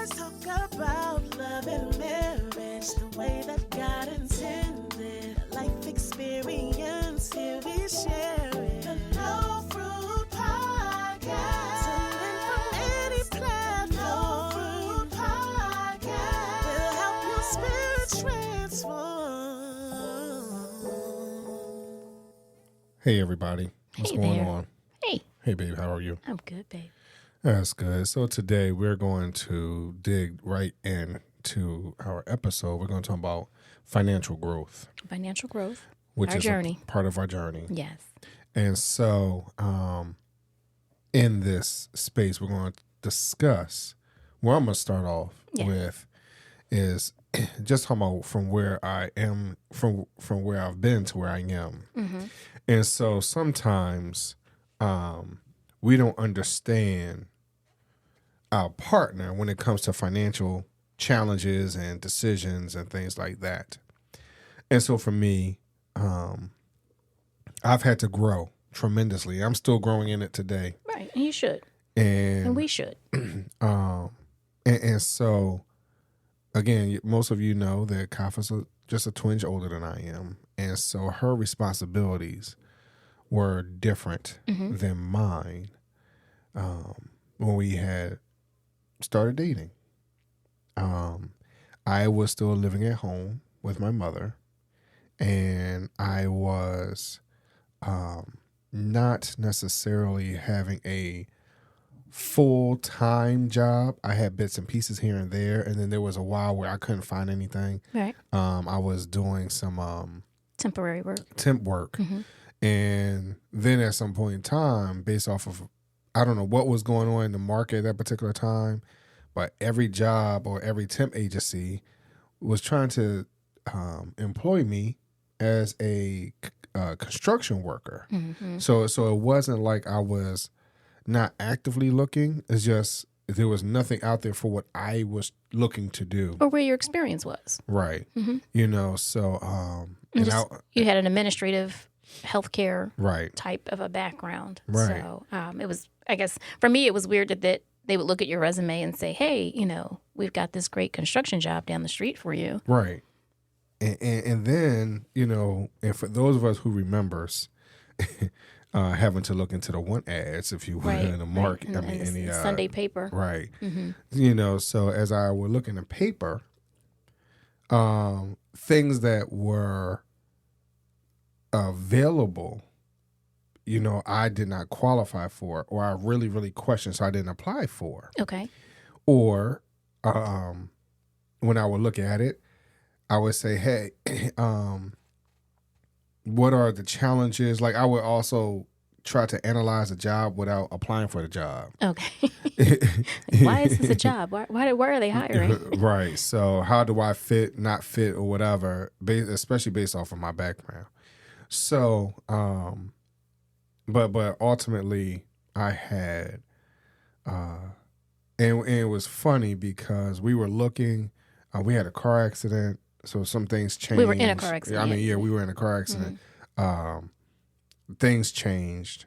Let's talk about love and marriage the way that God intended. Life experience, here we share it. The No Fruit Podcast. Tune in from any platform. No Fruit Podcast. We'll help your spirit transform. Hey, everybody. What's going on? Hey. Hey, babe. How are you? I'm good, babe. That's good. So today we're going to dig right into our episode. We're going to talk about financial growth. Financial growth. Which our is journey. Part of our journey. Yes. And so in this space, we're going to discuss, where I'm going to start off with is just talking about from where I am, from where I've been to where I am. Mm-hmm. And so sometimes we don't understand our partner when it comes to financial challenges and decisions and things like that. And so for me, I've had to grow tremendously. I'm still growing in it today. Right. And you should. And we should. And so, again, most of you know that Kafi's just a twinge older than I am. And so her responsibilities were different than mine when we had started dating. I was still living at home with my mother, and I was not necessarily having a full-time job. I had bits and pieces here and there, and then there was a while where I couldn't find anything. Right. I was doing some temporary work. temp work. And then at some point in time, based off of, I don't know what was going on in the market at that particular time, but every job or every temp agency was trying to employ me as a construction worker. So it wasn't like I was not actively looking. It's just there was nothing out there for what I was looking to do. Or where your experience was. Right. You know, so you had an administrative healthcare right. type of a background. Right. So it was, I guess, for me, it was weird that they would look at your resume and say, hey, we've got this great construction job down the street for you. Right. And then, and for those of us who remembers having to look into the want ads, if you will, in the market. Right. In the Sunday paper. Right. So as I would look in the paper, things that were available, I did not qualify for, or I really, really questioned, so I didn't apply for. Okay. Or when I would look at it, I would say, hey, what are the challenges? Like, I would also try to analyze a job without applying for the job. Okay. Why is this a job? Why are they hiring? Right. So how do I fit, not fit, or whatever, especially based off of my background. So, but ultimately I had, and it was funny because we were looking, we had a car accident. So some things changed. We were in a car accident. We were in a car accident. Things changed,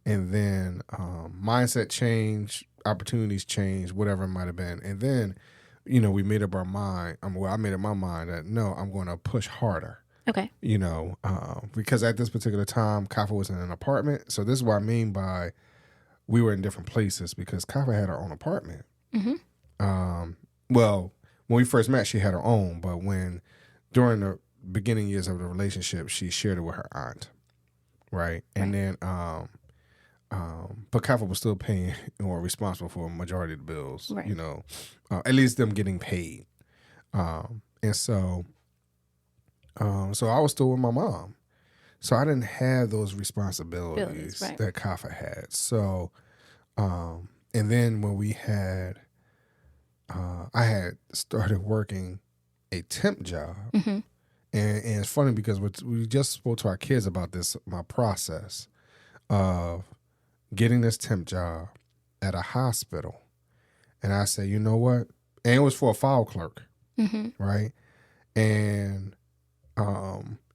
and then mindset changed, opportunities changed, whatever it might have been. And then, we made up our mind. I made up my mind that no, I'm going to push harder. Okay. Because at this particular time, Kafa was in an apartment. So this is what I mean by we were in different places because Kafa had her own apartment. Well, when we first met, she had her own, but during the beginning years of the relationship, she shared it with her aunt, right? And then, but Kafa was still paying or responsible for a majority of the bills, right. At least them getting paid. And so I was still with my mom. So I didn't have those responsibilities that Kafa had. So, and then when we had, I had started working a temp job. And it's funny because we just spoke to our kids about my process of getting this temp job at a hospital. And I said, you know what? And it was for a file clerk, right? And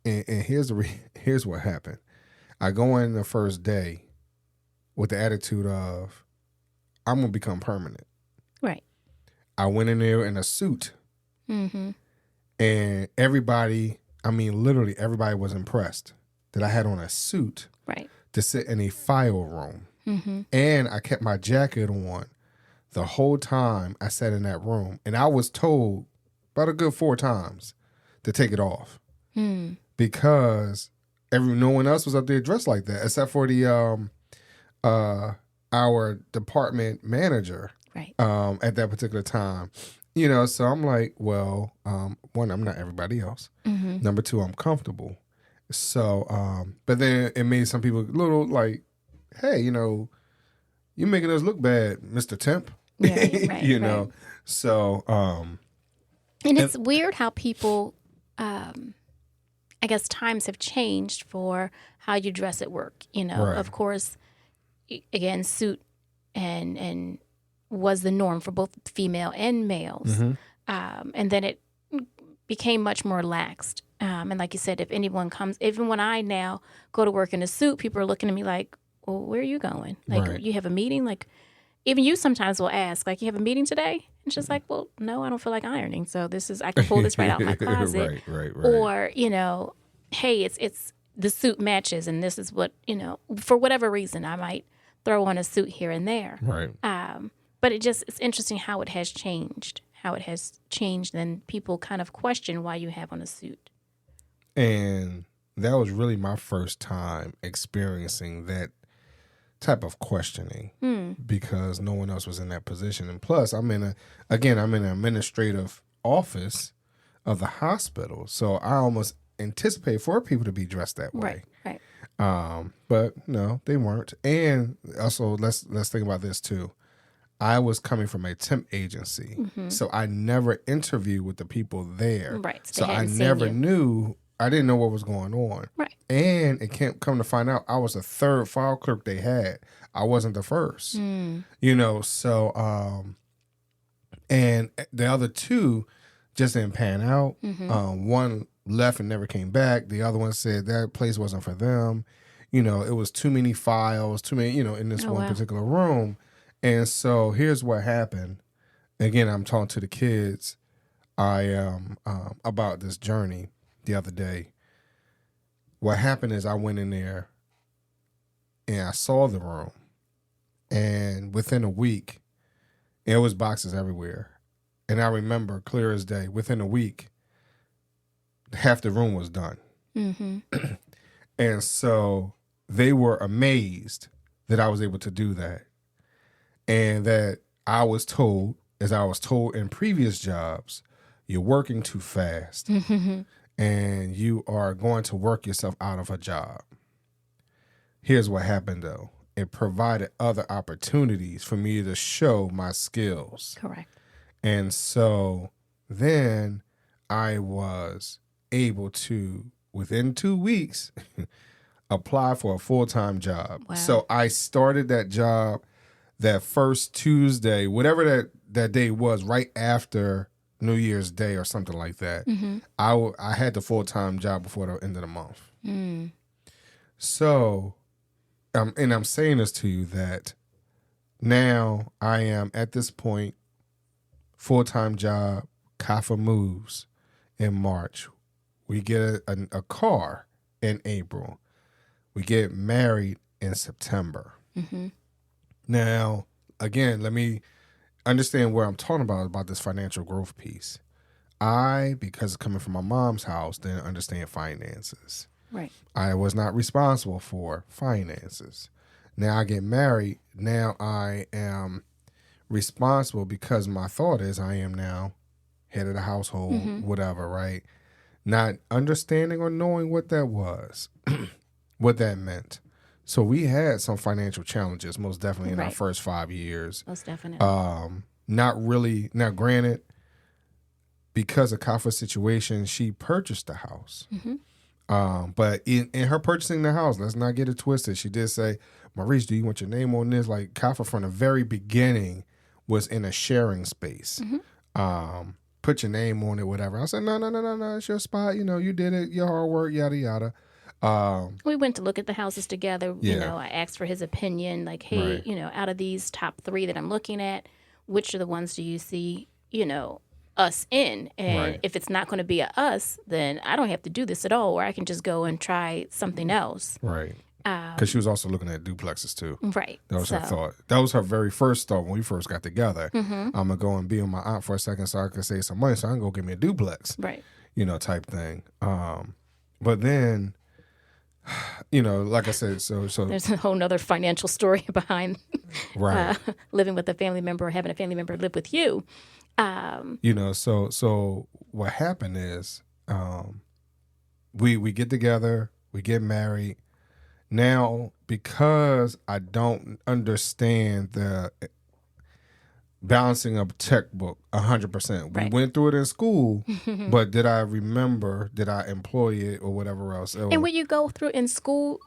here's what happened. I go in the first day with the attitude of, I'm going to become permanent. Right. I went in there in a suit. Mm-hmm. And everybody, I mean, literally everybody was impressed that I had on a suit to sit in a file room. Mm-hmm. And I kept my jacket on the whole time I sat in that room. And I was told about a good 4 times to take it off. Because no one else was up there dressed like that, except for the our department manager at that particular time. You know, so I'm like, well, one, I'm not everybody else. Mm-hmm. Number 2, I'm comfortable. So, but then it made some people a little like, hey, you know, you're making us look bad, Mr. Temp. Yeah, you know, so. And it's weird how people, I guess times have changed for how you dress at work. You know, of course, again, suit and was the norm for both female and males. Mm-hmm. And then it became much more laxed. And like you said, if anyone comes, even when I now go to work in a suit, people are looking at me like, well, where are you going? Like, you have a meeting? Like, even you sometimes will ask, like, you have a meeting today? And she's like, well, no, I don't feel like ironing. So I can pull this right out my closet. Right. Or, you know, hey, it's the suit matches and this is what, you know, for whatever reason, I might throw on a suit here and there. Right. But it's interesting how it has changed. And people kind of question why you have on a suit. And that was really my first time experiencing that type of questioning because no one else was in that position. And plus, I'm in an administrative office of the hospital. So I almost anticipate for people to be dressed that way. Right. But no, they weren't. And also, let's think about this too. I was coming from a temp agency, so I never interviewed with the people there. Right. So I never knew. I didn't know what was going on. Right. And it can't come to find out, I was the 3rd file clerk they had. I wasn't the first. You know, so and the other 2 just didn't pan out. One left and never came back. The other one said that place wasn't for them. You know, it was too many files, too many, you know, in this particular room. And so here's what happened. Again, I'm talking to the kids about this journey the other day. What happened is I went in there and I saw the room. And within a week, there was boxes everywhere. And I remember clear as day, within a week, half the room was done. Mm-hmm. And so they were amazed that I was able to do that. And that I was told, as I was told in previous jobs, you're working too fast and you are going to work yourself out of a job. Here's what happened, though. It provided other opportunities for me to show my skills. Correct. And so then I was able to, within 2 weeks, apply for a full-time job. Wow. So I started that job that first Tuesday, whatever that day was, right after New Year's Day or something like that. Mm-hmm. I had the full-time job before the end of the month. So, and I'm saying this to you that now I am at this point, full-time job, Kafi moves in March. We get a car in April. We get married in September. Mm-hmm. Now, again, let me understand where I'm talking about this financial growth piece. I, because coming from my mom's house, didn't understand finances. Right. I was not responsible for finances. Now I get married. Now I am responsible because my thought is I am now head of the household, whatever, right? Not understanding or knowing what that was, what that meant. So we had some financial challenges, most definitely in our first 5 years. Most definitely. Not really. Now, granted, because of Kafi's situation, she purchased the house. But in her purchasing the house, let's not get it twisted. She did say, Maurice, do you want your name on this? Like Kafi from the very beginning was in a sharing space. Put your name on it, whatever. I said, no, it's your spot. You know, you did it, your hard work, yada, yada. We went to look at the houses together. You know, I asked for his opinion. Like, hey, you know, out of these top 3 that I'm looking at, which are the ones do you see, us in. And Right. if it's not going to be a us, then I don't have to do this at all, or I can just go and try something else. Right. Because she was also looking at duplexes too. Right. That was her thought. That was her very first thought when we first got together. I'm going to go and be with my aunt for a second so I can save some money so I can go get me a duplex. Right. Type thing. But then, like I said, so there's a whole nother financial story behind right. Living with a family member or having a family member live with you. So what happened is we get together, we get married. Now, because I don't understand the balancing of checkbook 100%. We went through it in school, but did I employ it or whatever else? And what you go through in school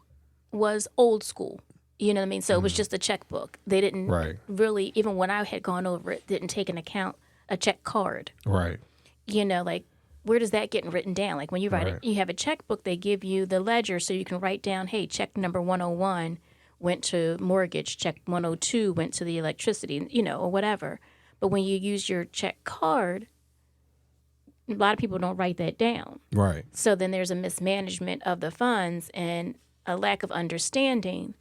was old school. You know what I mean? So it was just a checkbook. They didn't really, even when I had gone over it, didn't take into account a check card. Right. Like, where does that get written down? Like when you write it, you have a checkbook, they give you the ledger so you can write down, hey, check number 101 went to mortgage, check 102 went to the electricity, or whatever. But when you use your check card, a lot of people don't write that down. Right. So then there's a mismanagement of the funds and a lack of understanding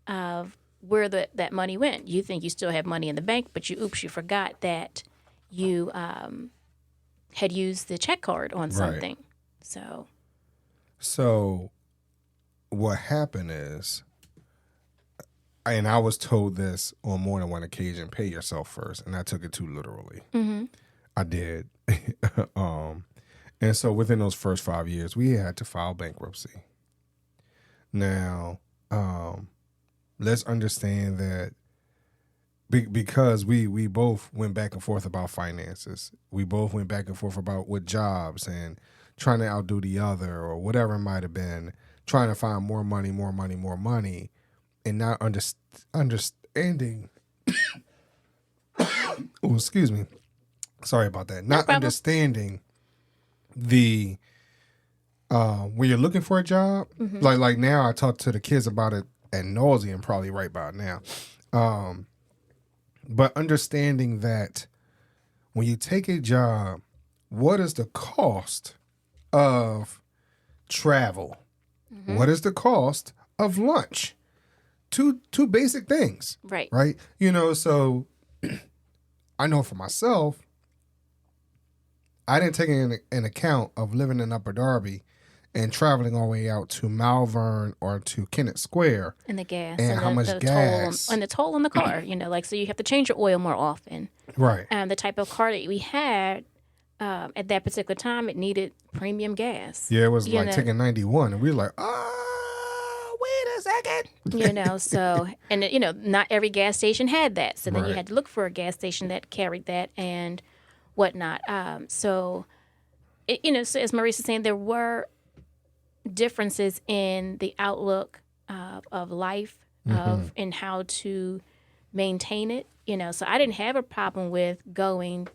of where that money went. You think you still have money in the bank, but you forgot that you had used the check card on something. Right. So what happened is, and I was told this on more than one occasion, pay yourself first, and I took it too literally. Mm-hmm. I did. And so within those first 5 years, we had to file bankruptcy. Now, let's understand that because we both went back and forth about finances. We both went back and forth about what jobs and trying to outdo the other or whatever it might have been, trying to find more money, and not understanding. Oh, excuse me. Sorry about that. Not understanding the when you're looking for a job. Mm-hmm. Like now, I talk to the kids about it ad nauseum, probably right about now. But understanding that when you take a job, what is the cost of travel? Mm-hmm. What is the cost of lunch? Two basic things. Right. Right? So I know for myself, I didn't take an account of living in Upper Darby and traveling all the way out to Malvern or to Kennett Square. And the gas. And how much gas. And the toll on the car, so you have to change your oil more often. Right. The type of car that we had at that particular time, it needed premium gas. Yeah, it was taking 91. And we were like, wait a second. So, and, not every gas station had that. So then you had to look for a gas station that carried that and whatnot. So as Maurice is saying, there were differences in the outlook of life, and how to maintain it. So I didn't have a problem with going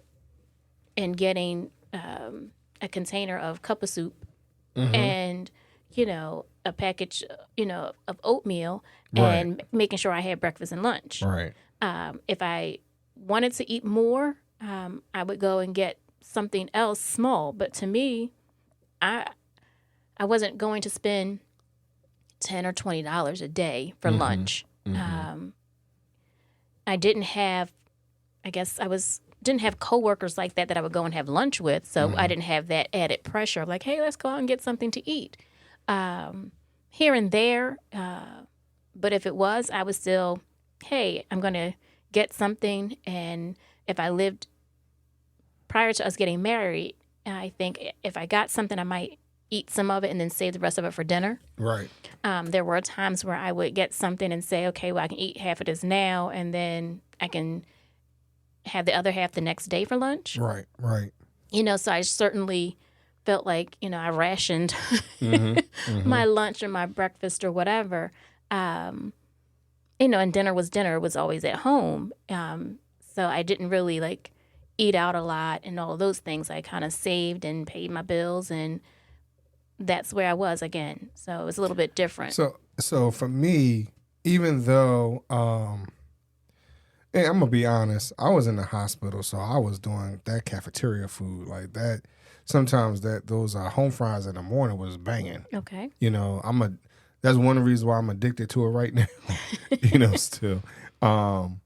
and getting a container of cup of soup and a package of oatmeal and making sure I had breakfast and lunch. Right. If I wanted to eat more, I would go and get something else small. But to me, I wasn't going to spend $10 or $20 a day for lunch. I didn't have, didn't have coworkers like that I would go and have lunch with. So I didn't have that added pressure of like, hey, let's go out and get something to eat. Here and there. But if it was, I was still, hey, I'm going to get something. And if I lived prior to us getting married, I think if I got something, I might eat some of it and then save the rest of it for dinner. Right. There were times where I would get something and say, okay, well, I can eat half of this now, and then I can have the other half the next day for lunch. Right. So I certainly felt like, I rationed my lunch or my breakfast or whatever. And dinner was always at home. So I didn't really eat out a lot and all of those things. I kind of saved and paid my bills, and that's where I was again. So it was a little bit different. So for me, even though, And I'm gonna be honest, I was in the hospital, so I was doing that cafeteria food like that. Sometimes those home fries in the morning was banging. Okay. You know, that's one of the reasons why I'm addicted to it right now. Still. And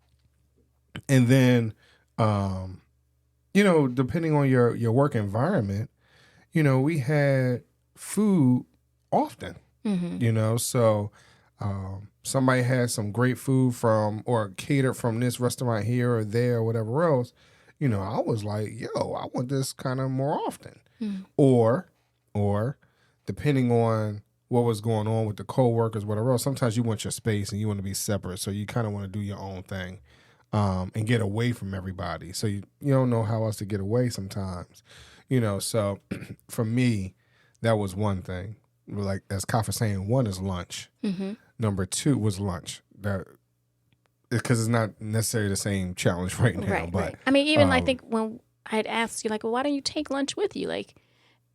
then, depending on your work environment, we had food often. Mm-hmm. So somebody had some great food or catered from this restaurant here or there or whatever else. I was like, yo, I want this kind of more often. Mm. Or depending on what was going on with the co-workers, whatever else, sometimes you want your space and you want to be separate. So you kind of want to do your own thing and get away from everybody. So you don't know how else to get away sometimes. So for me, that was one thing. Like as Kafi saying, one is lunch. Mm-hmm. Number two was lunch. Because it's not necessarily the same challenge right now. Right, but right. I mean, even I think when I'd asked you, like, well, why don't you take lunch with you? Like,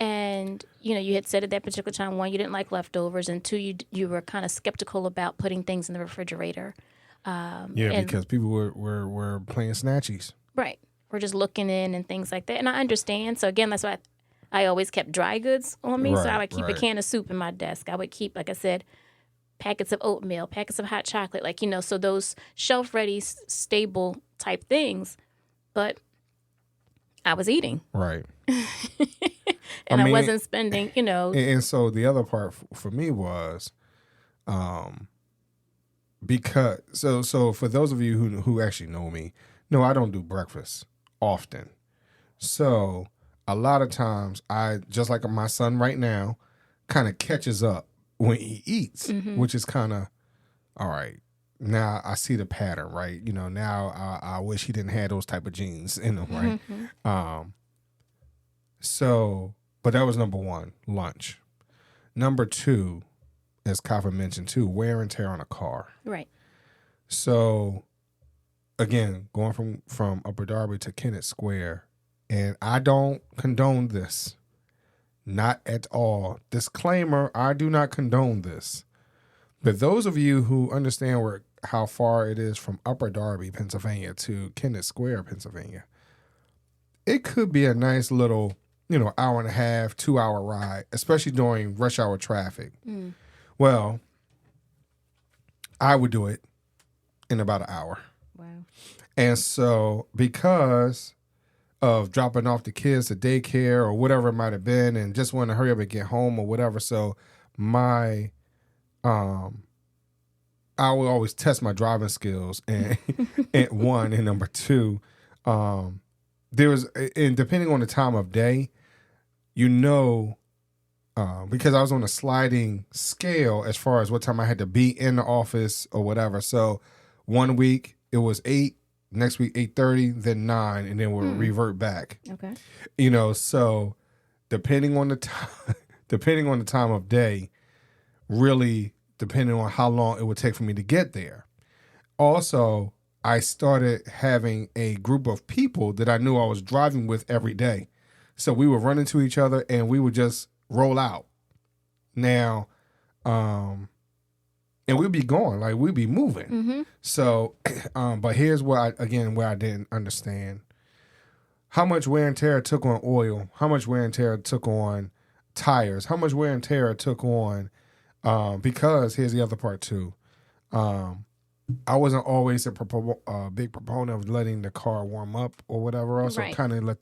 and, you had said at that particular time, one, you didn't like leftovers, and two, you were kind of skeptical about putting things in the refrigerator. Because people were playing snatchies. Right. We're just looking in and things like that. And I understand. So, again, that's why I always kept dry goods on me. So I would keep a can of soup in my desk. I would keep, like I said, packets of oatmeal, packets of hot chocolate, so those shelf-ready, stable type things. But I was eating. Right. And I wasn't spending, And so the other part for me was, because, so for those of you who actually know me, no, I don't do breakfast often. So a lot of times I, just like my son right now, kind of catches up when he eats, which is kind of, all right, now I see the pattern, right? Now I wish he didn't have those type of genes in him, right? Mm-hmm. But that was number one, lunch. Number two, as Kafi mentioned too, wear and tear on a car. Right. So, again, going from Upper Darby to Kennett Square, and I don't condone this. Not at all. Disclaimer, I do not condone this. But those of you who understand how far it is from Upper Darby, Pennsylvania to Kennett Square, Pennsylvania, it could be a nice little, hour and a half, 2 hour ride, especially during rush hour traffic. Mm. Well, I would do it in about an hour. Wow. And so because of dropping off the kids to daycare or whatever it might have been and just wanting to hurry up and get home or whatever. So I will always test my driving skills and one, and number two, and depending on the time of day, because I was on a sliding scale as far as what time I had to be in the office or whatever. So 1 week it was 8, next week 8:30, then 9, and then we'll revert back. Okay. So depending on the time of day, really depending on how long it would take for me to get there. Also, I started having a group of people that I knew I was driving with every day. So we would run into each other and we would just roll out. Now, and we'd be going, like we'd be moving. Mm-hmm. So, but here's where I didn't understand how much wear and tear it took on oil, how much wear and tear it took on tires, how much wear and tear it took on, because here's the other part too. I wasn't always a big proponent of letting the car warm up or whatever else. Right. So kind of let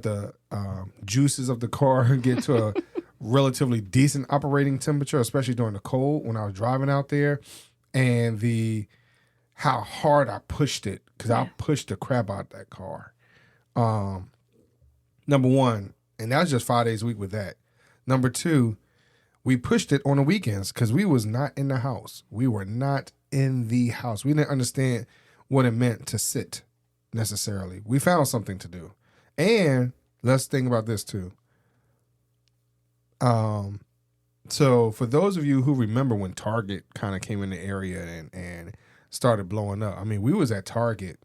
the juices of the car get to a relatively decent operating temperature, especially during the cold when I was driving out there, and how hard I pushed it, because I pushed the crap out of that car. Number one, and that was just 5 days a week with that. Number two, we pushed it on the weekends because we was not in the house. We were not in the house. We didn't understand what it meant to sit necessarily. We found something to do. And let's think about this too. So for those of you who remember when Target kind of came in the area and started blowing up, I mean, we was at Target,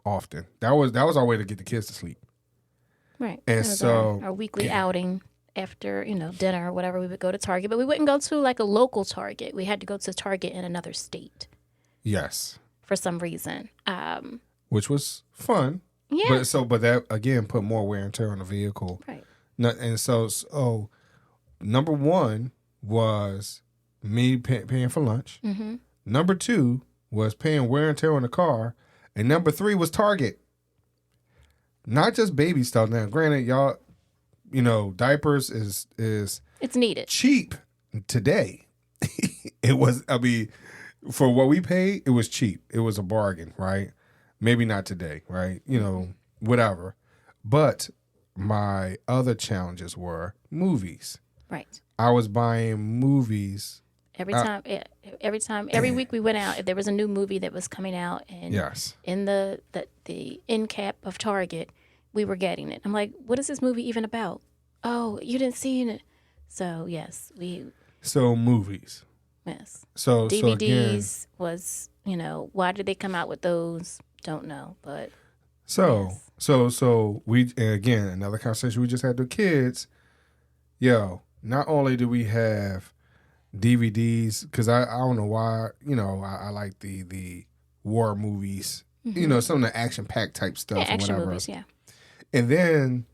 often. That was our way to get the kids to sleep. Right. And so our weekly outing after, dinner or whatever, we would go to Target, but we wouldn't go to like a local Target. We had to go to Target in another state. Yes. For some reason. Which was fun. Yeah. But that, again, put more wear and tear on the vehicle. Right. And so number one was me paying for lunch. Mm-hmm. Number two was paying wear and tear on the car. And number three was Target. Not just baby stuff. Now, granted, y'all, diapers is it's needed. Cheap today. It was, for what we paid, it was cheap. It was a bargain, right? Maybe not today, right? Whatever. But my other challenges were movies. Right. I was buying movies. Every week we went out, if there was a new movie that was coming out and yes. in the end cap of Target, we were getting it. I'm like, what is this movie even about? Oh, you didn't see it. So, yes, So, movies. Yes. So DVDs was, why did they come out with those? Don't know, but. So we, again, another conversation we just had with kids. Not only do we have DVDs, because I don't know why, I like the war movies, mm-hmm. Some of the action-packed type stuff. Yeah, action whatever. Movies, yeah. And then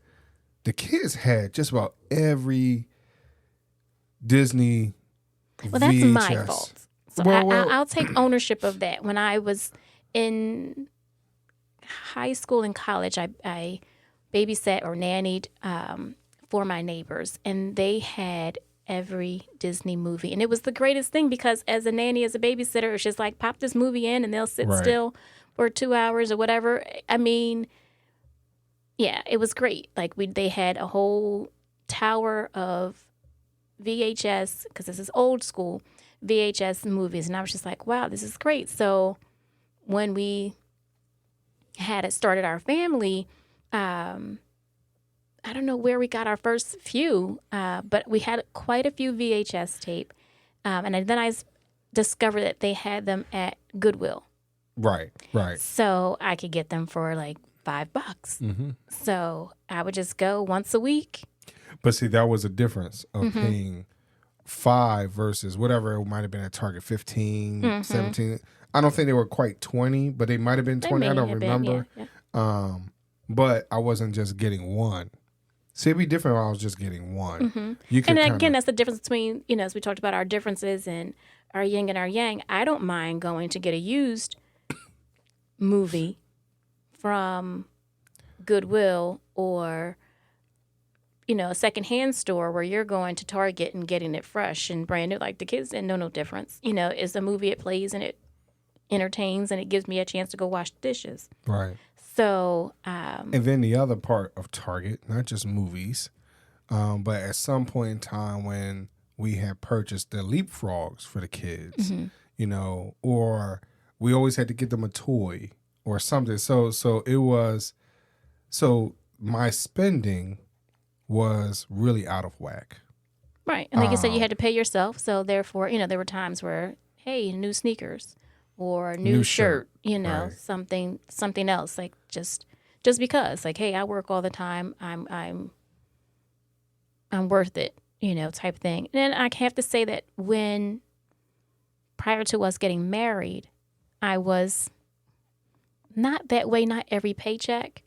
the kids had just about every Disney Well, that's VHS. my fault. So I'll take ownership of that. When I was in high school and college, I babysat or nannied for my neighbors, and they had every Disney movie. And it was the greatest thing because as a nanny, as a babysitter, it's just like pop this movie in and they'll sit still for 2 hours or whatever. I mean, yeah, it was great. Like they had a whole tower of VHS, because this is old school VHS movies, and I was just like, wow, this is great. So when we had started our family, I don't know where we got our first few, but we had quite a few VHS tape, and then I discovered that they had them at Goodwill. Right. So I could get them for like $5. Mm-hmm. So I would just go once a week. But see, that was a difference of mm-hmm. paying $5 versus whatever it might have been at Target, 15, mm-hmm. 17. I don't think they were quite 20, but they might have been 20. I don't remember. Yeah. But I wasn't just getting one. See, it'd be different if I was just getting one. Mm-hmm. And again, that's the difference between, as we talked about our differences and our yin and our yang. I don't mind going to get a used movie from Goodwill or, a secondhand store where you're going to Target and getting it fresh and brand new. Like the kids didn't know no difference. It's a movie, it plays and it entertains and it gives me a chance to go wash the dishes. Right. So, and then the other part of Target, not just movies, but at some point in time when we had purchased the leapfrogs for the kids, mm-hmm. Or we always had to get them a toy or something. So it was, my spending was really out of whack. Right. And like you said, you had to pay yourself. So therefore, there were times where, hey, new sneakers or new shirt, right. something else, like just because, like, hey, I work all the time, I'm worth it, type thing. And then I have to say that prior to us getting married, I was not that way, not every paycheck,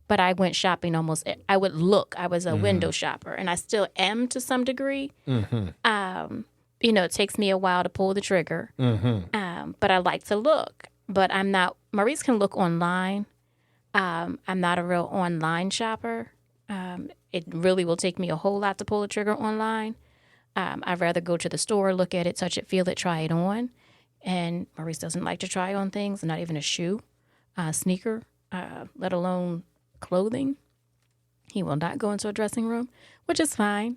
but I went shopping almost. I would look. I was a window shopper, and I still am to some degree. Mm-hmm. It takes me a while to pull the trigger, but I like to look. But I'm not. Maurice can look online. I'm not a real online shopper. It really will take me a whole lot to pull the trigger online. I'd rather go to the store, look at it, touch it, feel it, try it on. And Maurice doesn't like to try on things, not even a shoe, sneaker, let alone clothing. He will not go into a dressing room, which is fine.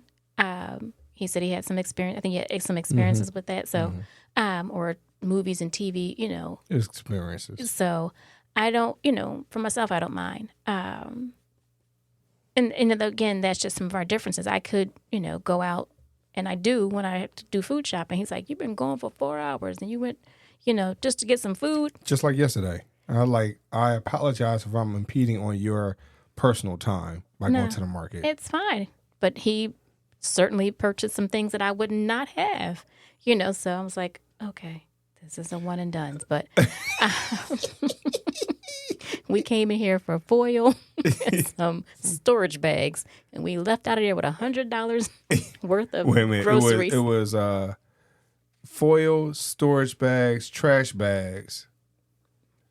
He said he had some experience. I think he had some experiences with that. So, or movies and TV, experiences. So I don't, for myself, I don't mind. And again, that's just some of our differences. I could, go out, and I do when I have to do food shopping. He's like, you've been going for 4 hours, and you went, just to get some food. Just like yesterday. I apologize if I'm impeding on your personal time by going to the market. It's fine. But he certainly purchased some things that I would not have, so I was like, okay, This is a one and done. But we came in here for foil and some storage bags, and we left out of there with $100 worth of groceries. It was foil, storage bags, trash bags.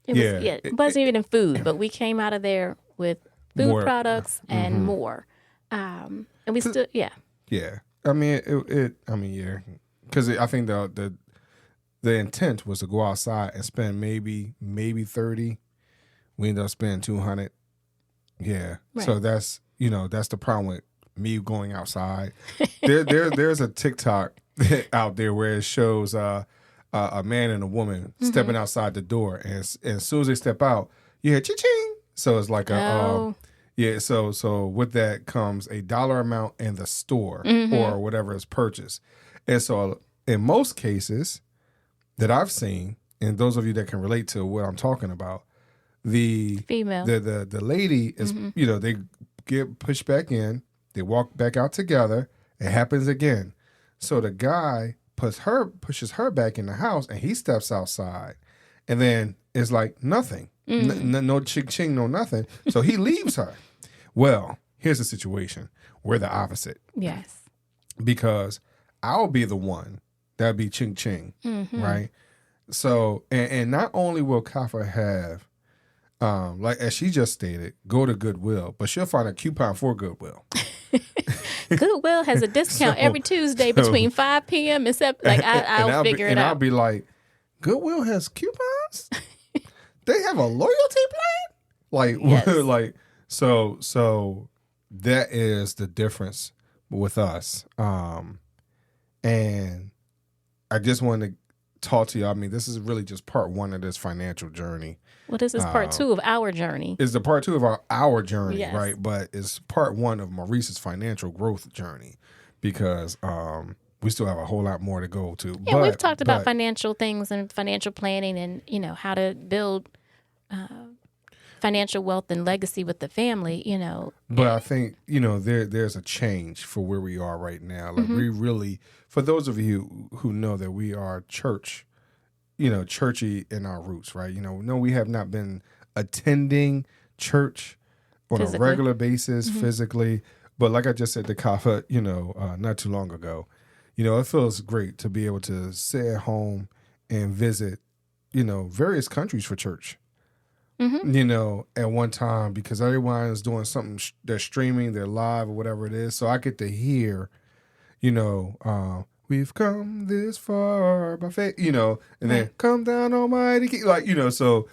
It wasn't even in food, but we came out of there with food products and more. And we still, Yeah. I mean, because I think the intent was to go outside and spend maybe 30. We ended up spending 200. Yeah. Right. So that's the problem with me going outside. There's a TikTok out there where it shows a man and a woman stepping outside the door, and as soon as they step out, you hear ching. So it's like So with that comes a dollar amount in the store or whatever is purchased, and so in most cases that I've seen, and those of you that can relate to what I'm talking about, the female, the lady is they get pushed back in, they walk back out together. It happens again. So the guy pushes her back in the house, and he steps outside, and then it's like nothing, no ching, no nothing. So he leaves her. Well, here's the situation. We're the opposite. Yes. Because I'll be the one that'd be ching, right? So, and not only will Kafa have, like as she just stated, go to Goodwill, but she'll find a coupon for Goodwill. Goodwill has a discount every Tuesday between 5 p.m. and 7. Like I'll figure it out. And I'll be like, Goodwill has coupons? They have a loyalty plan? Like, yes. Like, so that is the difference with us. And I just wanted to talk to you. I mean, this is really just part one of this financial journey. Well, this is part two of our journey. It's the part two of our journey, yes. Right? But it's part one of Maurice's financial growth journey, because we still have a whole lot more to go to. Yeah, we've talked about financial things and financial planning, and how to build financial wealth and legacy with the family. But I think there's a change for where we are right now. Like we really, for those of you who know that we are church. Churchy in our roots, right? No, we have not been attending church on a regular basis physically. But like I just said to Kafa, not too long ago, it feels great to be able to sit at home and visit, various countries for church. At one time, because everyone is doing something, they're streaming, they're live or whatever it is. So I get to hear, we've come this far by faith, and then come down Almighty King, so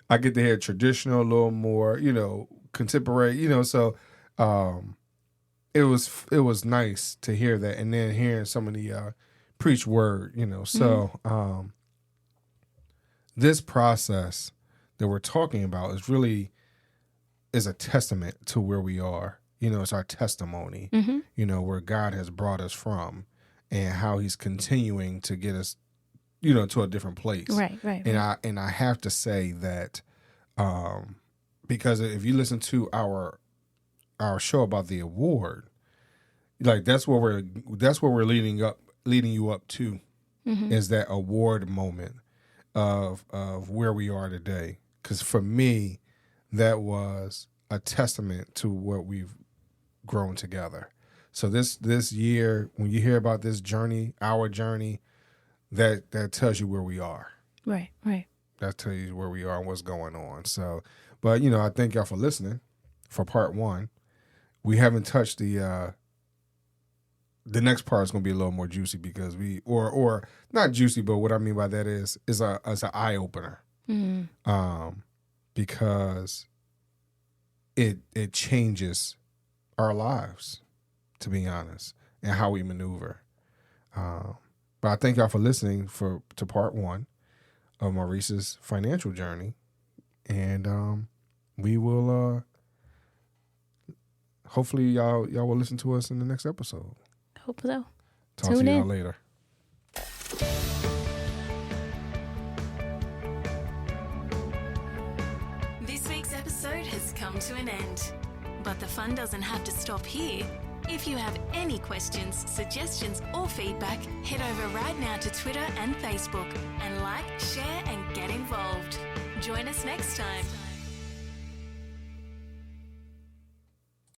I get to hear traditional, a little more, contemporary, so it was nice to hear that, and then hearing some of the preach word, so this process that we're talking about is a testament to where we are, it's our testimony, where God has brought us from. And how he's continuing to get us, to a different place. Right. And I have to say that, because if you listen to our show about the award, like that's where we're leading you up to, is that award moment of where we are today. Because for me, that was a testament to what we've grown together. So this year, when you hear about this journey, our journey, that tells you where we are. Right. That tells you where we are and what's going on. So, but I thank y'all for listening for part one. We haven't touched the next part is going to be a little more juicy because or not juicy, but what I mean by that is an eye opener. Because it changes our lives, to be honest, and how we maneuver. But I thank y'all for listening to part one of Maurice's financial journey. And we will, hopefully y'all will listen to us in the next episode. Hope so. Talk to y'all later. This week's episode has come to an end. But the fun doesn't have to stop here. If you have any questions, suggestions, or feedback, head over right now to Twitter and Facebook and like, share, and get involved. Join us next time.